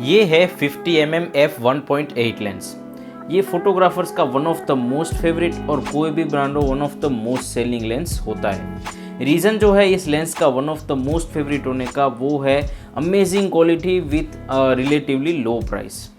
ये है 50mm f1.8 lens. ये फोटोग्राफर्स का one of the most favourite और कोई भी ब्रांड हो one of the most selling lens होता है। रीज़न जो है इस लेंस का one of the most favourite होने का वो है amazing quality with relatively low price.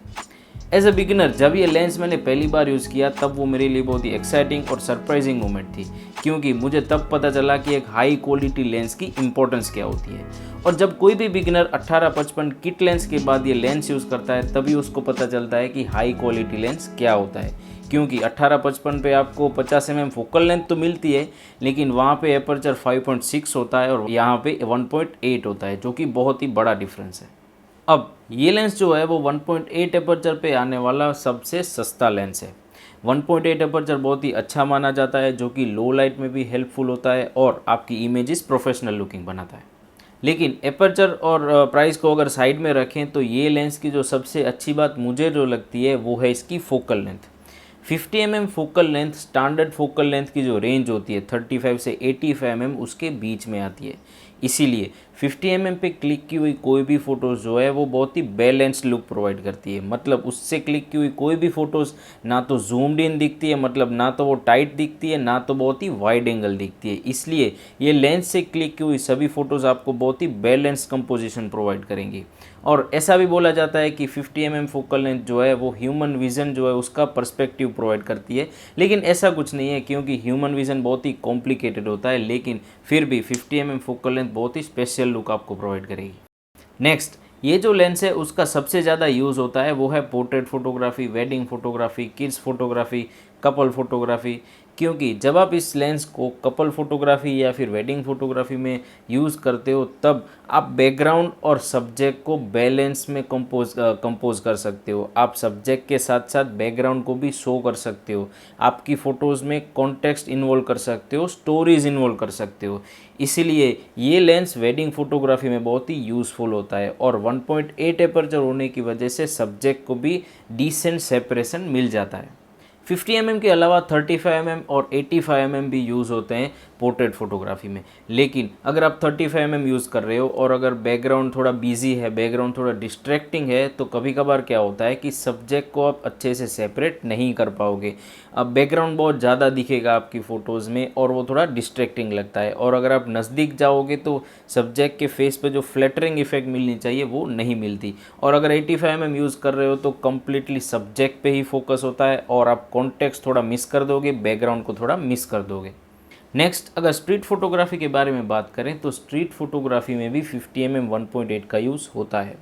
As a beginner जब ये लेंस मैंने पहली बार यूज़ किया तब वो मेरे लिए बहुत ही एक्साइटिंग और सरप्राइजिंग मोमेंट थी, क्योंकि मुझे तब पता चला कि एक हाई क्वालिटी लेंस की इंपॉर्टेंस क्या होती है। और जब कोई भी बिगिनर 1855 किट लेंस के बाद ये लेंस यूज़ करता है तभी उसको पता चलता है कि हाई क्वालिटी लेंस क्या होता है। क्योंकि 1855 पे आपको 50 mm फोकल लेंथ तो मिलती है, लेकिन वहाँ पे एपर्चर 5.6 होता है और यहाँ पे 1.8 होता है, जो कि बहुत ही बड़ा डिफरेंस है। अब ये लेंस जो है वो 1.8 एपर्चर पे आने वाला सबसे सस्ता लेंस है। 1.8 एपर्चर बहुत ही अच्छा माना जाता है, जो कि लो लाइट में भी हेल्पफुल होता है और आपकी इमेजेस प्रोफेशनल लुकिंग बनाता है। लेकिन एपर्चर और प्राइस को अगर साइड में रखें तो ये लेंस की जो सबसे अच्छी बात मुझे जो लगती है वो है इसकी focal length. 50 mm focal length standard focal length की जो रेंज होती है 35 से 85 mm उसके बीच में आती है। इसीलिए 50 mm पे क्लिक की हुई कोई भी फ़ोटोज़ जो है वो बहुत ही बैलेंस्ड लुक प्रोवाइड करती है। मतलब उससे क्लिक की हुई कोई भी फ़ोटोज़ ना तो जूम्ड इन दिखती है, मतलब ना तो वो टाइट दिखती है, ना तो बहुत ही वाइड एंगल दिखती है। इसलिए ये लेंस से क्लिक की हुई सभी फ़ोटोज़ आपको बहुत ही बैलेंस्ड कंपोजिशन प्रोवाइड करेंगी। और ऐसा भी बोला जाता है कि 50 mm फोकल लेंथ जो है वो ह्यूमन विज़न जो है उसका पर्सपेक्टिव प्रोवाइड करती है, लेकिन ऐसा कुछ नहीं है, क्योंकि ह्यूमन विज़न बहुत ही कॉम्प्लिकेटेड होता है। लेकिन फिर भी 50 mm फोकल लेंथ बहुत ही स्पेशल लुक आपको प्रोवाइड करेगी। नेक्स्ट, ये जो लेंस है उसका सबसे ज़्यादा यूज़ होता है वो है portrait photography, wedding photography, kids photography, couple photography. क्योंकि जब आप इस लेंस को कपल फोटोग्राफी या फिर वेडिंग फोटोग्राफी में यूज़ करते हो तब आप बैकग्राउंड और सब्जेक्ट को बैलेंस में कंपोज कर सकते हो। आप सब्जेक्ट के साथ साथ बैकग्राउंड को भी शो कर सकते हो, आपकी फ़ोटोज़ में कॉन्टेक्स्ट इन्वॉल्व कर सकते हो, स्टोरीज इन्वॉल्व कर सकते हो। इसीलिए ये लेंस वेडिंग फोटोग्राफी में बहुत ही यूज़फुल होता है और 1.8 एपर्चर होने की वजह से सब्जेक्ट को भी डिसेंट सेपरेशन मिल जाता है। 50 mm के अलावा 35 mm और 85 mm भी यूज़ होते हैं पोर्ट्रेट फोटोग्राफी में। लेकिन अगर आप 35 mm यूज़ कर रहे हो और अगर बैकग्राउंड थोड़ा बिजी है, बैकग्राउंड थोड़ा डिस्ट्रैक्टिंग है, तो कभी कभार क्या होता है कि सब्जेक्ट को आप अच्छे से सेपरेट नहीं कर पाओगे। अब बैकग्राउंड बहुत ज़्यादा दिखेगा आपकी फ़ोटोज़ में और वो थोड़ा डिस्ट्रैक्टिंग लगता है। और अगर आप नज़दीक जाओगे तो सब्जेक्ट के फेस पे जो फ्लैटरिंग इफेक्ट मिलनी चाहिए वो नहीं मिलती। और अगर 85 mm यूज़ कर रहे हो तो कम्प्लीटली सब्जेक्ट पे ही फोकस होता है और आप कॉन्टेक्स्ट थोड़ा मिस कर दोगे, बैकग्राउंड को थोड़ा मिस कर दोगे। नेक्स्ट, अगर स्ट्रीट फोटोग्राफी के बारे में बात करें तो स्ट्रीट फोटोग्राफी में भी 50 mm 1.8 का यूज़ होता है।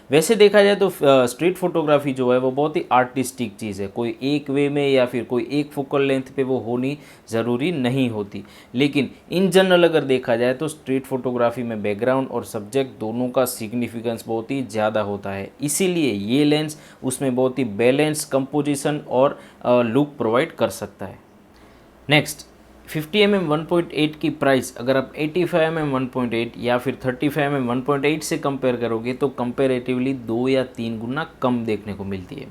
वैसे देखा जाए तो स्ट्रीट फोटोग्राफी जो है वो बहुत ही आर्टिस्टिक चीज़ है। कोई एक वे में या फिर कोई एक फोकल लेंथ पे वो होनी ज़रूरी नहीं होती। लेकिन इन जनरल अगर देखा जाए तो स्ट्रीट फोटोग्राफी में बैकग्राउंड और सब्जेक्ट दोनों का सिग्निफिकेंस बहुत ही ज़्यादा होता है। इसीलिए ये लेंस उसमें बहुत ही बैलेंस कंपोजिशन और लुक प्रोवाइड कर सकता है। नेक्स्ट, 50 mm 1.8 की प्राइस अगर आप 85 mm 1.8 या फिर 35 mm 1.8 से कंपेयर करोगे तो कंपेरेटिवली 2 या 3 गुना कम देखने को मिलती है।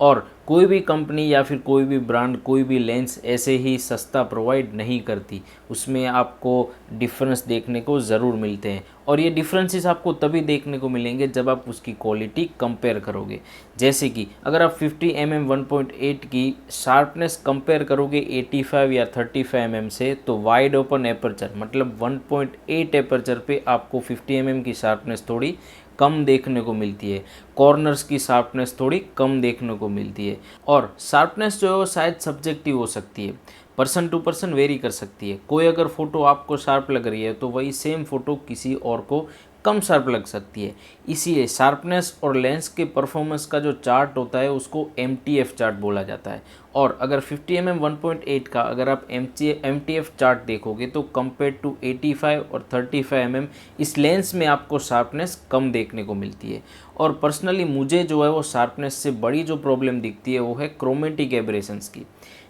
और कोई भी कंपनी या फिर कोई भी ब्रांड कोई भी लेंस ऐसे ही सस्ता प्रोवाइड नहीं करती, उसमें आपको डिफरेंस देखने को ज़रूर मिलते हैं। और ये डिफरेंसेस आपको तभी देखने को मिलेंगे जब आप उसकी क्वालिटी कंपेयर करोगे। जैसे कि अगर आप 50 mm 1.8 की शार्पनेस कंपेयर करोगे 85 या 35 mm से, तो वाइड ओपन एपर्चर मतलब 1.8 एपर्चर पे आपको 50 mm की शार्पनेस थोड़ी कम देखने को मिलती है, कॉर्नर्स की शार्पनेस थोड़ी कम देखने को मिलती है। और शार्पनेस जो है वो शायद सब्जेक्टिव हो सकती है, पर्सन टू पर्सन वेरी कर सकती है। कोई अगर फ़ोटो आपको शार्प लग रही है तो वही सेम फ़ोटो किसी और को कम शार्प लग सकती है। इसीलिए शार्पनेस और लेंस के परफॉर्मेंस का जो चार्ट होता है उसको MTF चार्ट बोला जाता है। और अगर 50 mm 1.8 का अगर आप MTF चार्ट देखोगे तो कंपेयर टू 85 और 35 mm इस लेंस में आपको शार्पनेस कम देखने को मिलती है। और पर्सनली मुझे जो है वो शार्पनेस से बड़ी जो प्रॉब्लम दिखती है वो है क्रोमेटिक एब्रेशंस की।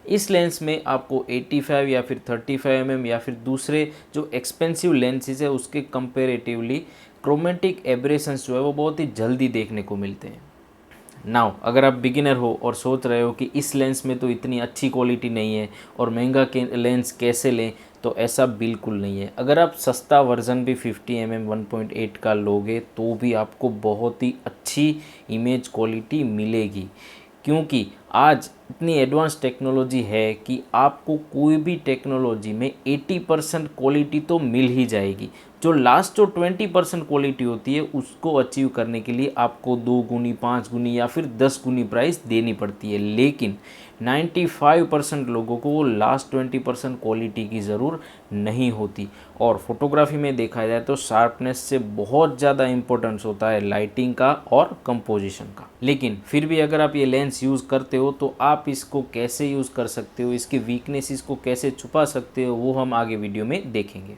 इस लेंस में आपको 85 या फिर 35 mm या फिर दूसरे जो एक्सपेंसिव लेंसेज है उसके कंपेरेटिवली क्रोमेटिक एब्रेशंस जो है वो बहुत ही जल्दी देखने को मिलते हैं। नाउ अगर आप बिगिनर हो और सोच रहे हो कि इस लेंस में तो इतनी अच्छी क्वालिटी नहीं है और महंगा लेंस कैसे लें, तो ऐसा बिल्कुल नहीं है। अगर आप सस्ता वर्जन भी 50mm 1.8 का लोगे तो भी आपको बहुत ही अच्छी इमेज क्वालिटी मिलेगी, क्योंकि आज इतनी एडवांस टेक्नोलॉजी है कि आपको कोई भी टेक्नोलॉजी में 80% क्वालिटी तो मिल ही जाएगी। जो लास्ट जो 20% क्वालिटी होती है उसको अचीव करने के लिए आपको 2 गुनी 5 गुनी या फिर 10 गुनी प्राइस देनी पड़ती है, लेकिन 95% लोगों को वो लास्ट 20% क्वालिटी की ज़रूर नहीं होती। और फोटोग्राफी में देखा जाए तो शार्पनेस से बहुत ज़्यादा इम्पोर्टेंस होता है लाइटिंग का और कंपोजिशन का। लेकिन फिर भी अगर आप ये लेंस यूज़ करते हो तो आप इसको कैसे यूज़ कर सकते हो, इसकी वीकनेसेस को कैसे छुपा सकते हो, वो हम आगे वीडियो में देखेंगे।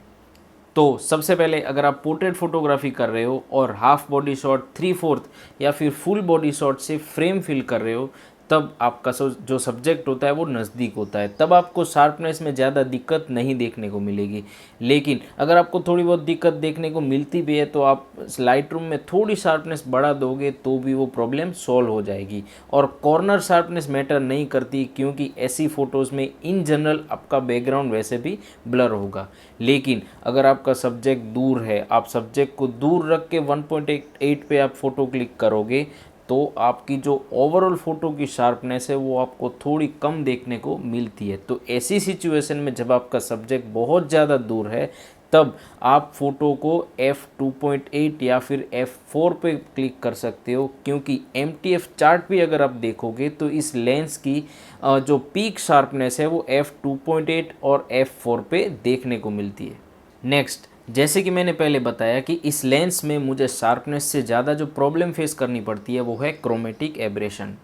तो सबसे पहले अगर आप पोर्ट्रेट फोटोग्राफी कर रहे हो और हाफ बॉडी शॉट, 3/4 या फिर फुल बॉडी शॉट से फ्रेम फिल कर रहे हो, तब आपका जो सब्जेक्ट होता है वो नज़दीक होता है, तब आपको शार्पनेस में ज़्यादा दिक्कत नहीं देखने को मिलेगी। लेकिन अगर आपको थोड़ी बहुत दिक्कत देखने को मिलती भी है तो आप लाइट रूम में थोड़ी शार्पनेस बढ़ा दोगे तो भी वो प्रॉब्लम सॉल्व हो जाएगी। और कॉर्नर शार्पनेस मैटर नहीं करती, क्योंकि ऐसी फ़ोटोज़ में इन जनरल आपका बैकग्राउंड वैसे भी ब्लर होगा। लेकिन अगर आपका सब्जेक्ट दूर है, आप सब्जेक्ट को दूर रख के 1.8 पे आप फ़ोटो क्लिक करोगे तो आपकी जो ओवरऑल फ़ोटो की शार्पनेस है वो आपको थोड़ी कम देखने को मिलती है। तो ऐसी सिचुएशन में जब आपका सब्जेक्ट बहुत ज़्यादा दूर है तब आप फ़ोटो को f2.8 या फिर f4 पे क्लिक कर सकते हो, क्योंकि MTF चार्ट भी अगर आप देखोगे तो इस लेंस की जो पीक शार्पनेस है वो f2.8 और f4 पे देखने को मिलती है। नेक्स्ट, जैसे कि मैंने पहले बताया कि इस लेंस में मुझे शार्पनेस से ज़्यादा जो प्रॉब्लम फेस करनी पड़ती है वो है क्रोमेटिक एब्रेशन।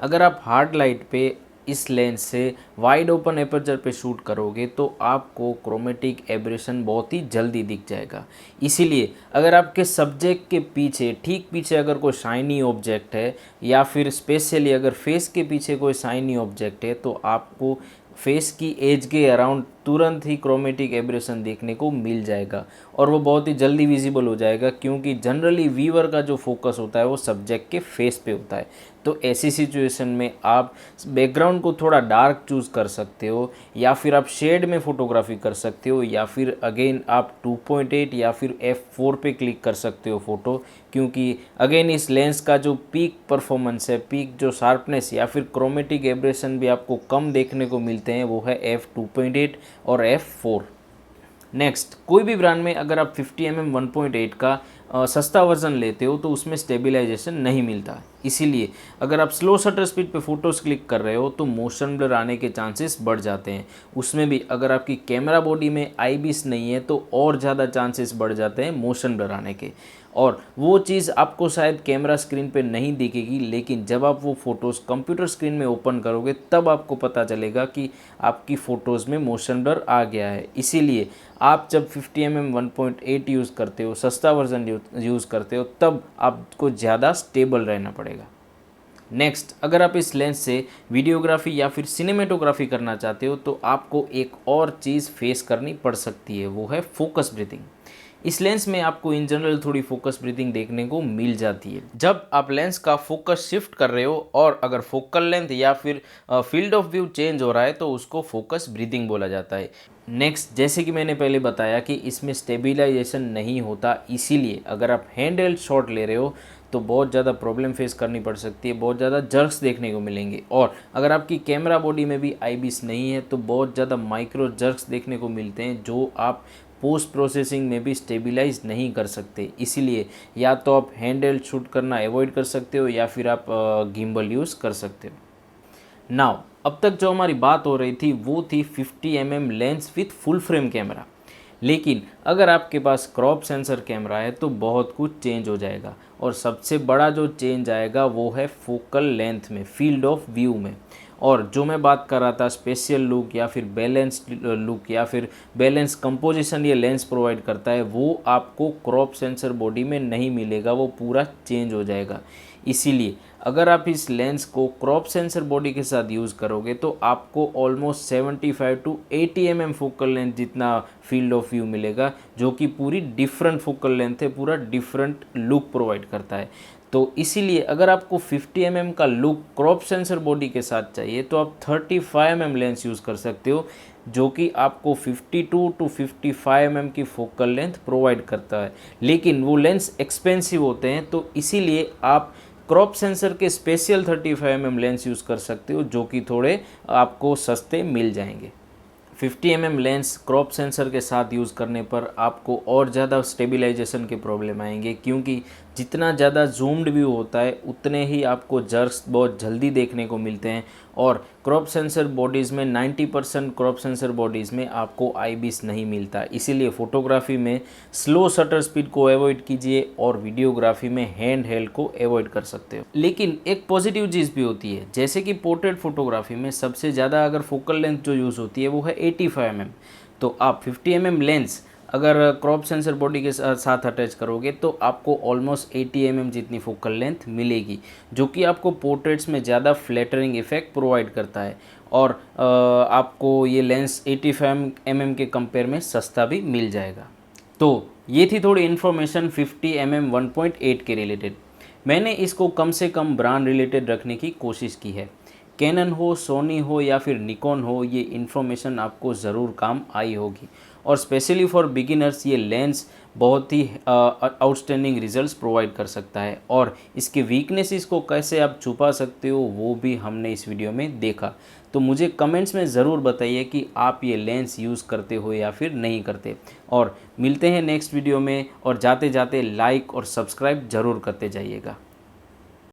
अगर आप हार्ड लाइट पे इस लेंस से वाइड ओपन एपर्चर पे शूट करोगे तो आपको क्रोमेटिक एब्रेशन बहुत ही जल्दी दिख जाएगा। इसीलिए अगर आपके सब्जेक्ट के पीछे, ठीक पीछे अगर कोई शाइनी ऑब्जेक्ट है या फिर स्पेशली अगर फेस के पीछे कोई शाइनी ऑब्जेक्ट है तो आपको फेस की एज के अराउंड तुरंत ही क्रोमेटिक एब्रेशन देखने को मिल जाएगा और वो बहुत ही जल्दी विजिबल हो जाएगा, क्योंकि जनरली व्यूअर का जो फोकस होता है वो सब्जेक्ट के फेस पे होता है। तो ऐसी सिचुएशन में आप बैकग्राउंड को थोड़ा डार्क चूज़ कर सकते हो या फिर आप शेड में फ़ोटोग्राफी कर सकते हो या फिर अगेन आप 2.8 या फिर f4 पे क्लिक कर सकते हो फ़ोटो, क्योंकि अगेन इस लेंस का जो पीक परफॉर्मेंस है, पीक जो शार्पनेस या फिर क्रोमेटिक एब्रेशन भी आपको कम देखने को मिलते हैं वो है f2.8 और f4। नेक्स्ट, कोई भी ब्रांड में अगर आप 50mm 1.8 का सस्ता वर्जन लेते हो तो उसमें स्टेबलाइजेशन नहीं मिलता। इसीलिए अगर आप स्लो शटर स्पीड पे फ़ोटोज़ क्लिक कर रहे हो तो मोशन ब्लर आने के चांसेस बढ़ जाते हैं। उसमें भी अगर आपकी कैमरा बॉडी में IBIS नहीं है तो और ज़्यादा चांसेस बढ़ जाते हैं मोशन ब्लर आने के। और वो चीज़ आपको शायद कैमरा स्क्रीन पे नहीं दिखेगी, लेकिन जब आप वो फ़ोटोज़ कंप्यूटर स्क्रीन में ओपन करोगे तब आपको पता चलेगा कि आपकी फ़ोटोज़ में मोशन ब्लर आ गया है। इसीलिए आप जब 50mm 1.8 यूज़ करते हो, सस्ता वर्जन यूज़ करते हो, तब आपको ज़्यादा स्टेबल रहना पड़ेगा। नेक्स्ट, अगर आप इस लेंस से वीडियोग्राफी या फिर सिनेमेटोग्राफी करना चाहते हो तो आपको एक और चीज़ फेस करनी पड़ सकती है, वो है फोकस ब्रीथिंग। इस लेंस में आपको इन जनरल थोड़ी फोकस ब्रीथिंग देखने को मिल जाती है जब आप लेंस का फोकस शिफ्ट कर रहे हो, और अगर फोकल लेंथ या फिर फील्ड ऑफ व्यू चेंज हो रहा है तो उसको फोकस ब्रीथिंग बोला जाता है। नेक्स्ट, जैसे कि मैंने पहले बताया कि इसमें स्टेबिलाइजेशन नहीं होता, इसीलिए अगर आप हैंड हेल्ड शॉट ले रहे हो तो बहुत ज़्यादा प्रॉब्लम फेस करनी पड़ सकती है, बहुत ज़्यादा जर्क्स देखने को मिलेंगे। और अगर आपकी कैमरा बॉडी में भी IBIS नहीं है तो बहुत ज़्यादा माइक्रो जर्क्स देखने को मिलते हैं जो आप पोस्ट प्रोसेसिंग में भी स्टेबलाइज नहीं कर सकते। इसीलिए या तो आप हैंड हेल्ड शूट करना अवॉइड कर सकते हो या फिर आप गिम्बल यूज़ कर सकते हो। नाउ, अब तक जो हमारी बात हो रही थी वो थी 50mm lens with full frame camera. लेकिन अगर आपके पास क्रॉप सेंसर कैमरा है तो बहुत कुछ चेंज हो जाएगा, और सबसे बड़ा जो चेंज आएगा वो है फोकल लेंथ में, फील्ड ऑफ व्यू में। और जो मैं बात कर रहा था स्पेशियल लुक या फिर बैलेंस्ड लुक या फिर बैलेंस कंपोजिशन ये लेंस प्रोवाइड करता है, वो आपको क्रॉप सेंसर बॉडी में नहीं मिलेगा, वो पूरा चेंज हो जाएगा। इसीलिए अगर आप इस लेंस को क्रॉप सेंसर बॉडी के साथ यूज़ करोगे तो आपको almost 75 to 80 mm focal length जितना फील्ड ऑफ व्यू मिलेगा, जो कि पूरी डिफरेंट फोकल लेंथ है, पूरा डिफरेंट लुक प्रोवाइड करता है। तो इसीलिए अगर आपको 50 mm का लुक क्रॉप सेंसर बॉडी के साथ चाहिए तो आप 35 mm लेंस यूज़ कर सकते हो, जो कि आपको 52 टू 55 mm की फोकल लेंथ प्रोवाइड करता है, लेकिन वो लेंस एक्सपेंसिव होते हैं, तो इसीलिए आप क्रॉप सेंसर के स्पेशल 35 mm लेंस यूज़ कर सकते हो, जो कि थोड़े आपको सस्ते मिल जाएंगे। 50 mm लेंस क्रॉप सेंसर के साथ यूज़ करने पर आपको और ज़्यादा स्टेबलाइजेशन के प्रॉब्लम आएंगे, क्योंकि जितना ज़्यादा जूम्ड व्यू होता है उतने ही आपको जर्क्स बहुत जल्दी देखने को मिलते हैं, और क्रॉप सेंसर बॉडीज़ में 90% क्रॉप सेंसर बॉडीज़ में आपको आई बीस नहीं मिलता। इसीलिए फ़ोटोग्राफी में स्लो शटर स्पीड को अवॉइड कीजिए और वीडियोग्राफी में हैंड हेल्ड को अवॉइड कर सकते हो। लेकिन एक पॉजिटिव चीज़ भी होती है, जैसे कि पोर्ट्रेट फोटोग्राफी में सबसे ज़्यादा अगर फोकल लेंथ जो यूज़ होती है वो है 85 mm। तो आप 50 mm लेंस अगर क्रॉप सेंसर बॉडी के साथ अटैच करोगे तो आपको ऑलमोस्ट 80 mm जितनी फोकल लेंथ मिलेगी, जो कि आपको पोर्ट्रेट्स में ज़्यादा फ्लैटरिंग इफेक्ट प्रोवाइड करता है, और आपको ये लेंस 85 mm के कंपेयर में सस्ता भी मिल जाएगा। तो ये थी थोड़ी इन्फॉर्मेशन 50 mm 1.8 के रिलेटेड। मैंने इसको कम से कम ब्रांड रिलेटेड रखने की कोशिश की है। कैनन हो, सोनी हो या फिर निकॉन हो, ये इन्फॉर्मेशन आपको ज़रूर काम आई होगी, और स्पेशली फॉर बिगिनर्स ये लेंस बहुत ही आउटस्टैंडिंग रिजल्ट्स प्रोवाइड कर सकता है, और इसके वीकनेसेस को कैसे आप छुपा सकते हो वो भी हमने इस वीडियो में देखा। तो मुझे कमेंट्स में ज़रूर बताइए कि आप ये लेंस यूज़ करते हो या फिर नहीं करते, और मिलते हैं नेक्स्ट वीडियो में, और जाते जाते लाइक और सब्सक्राइब ज़रूर करते जाइएगा।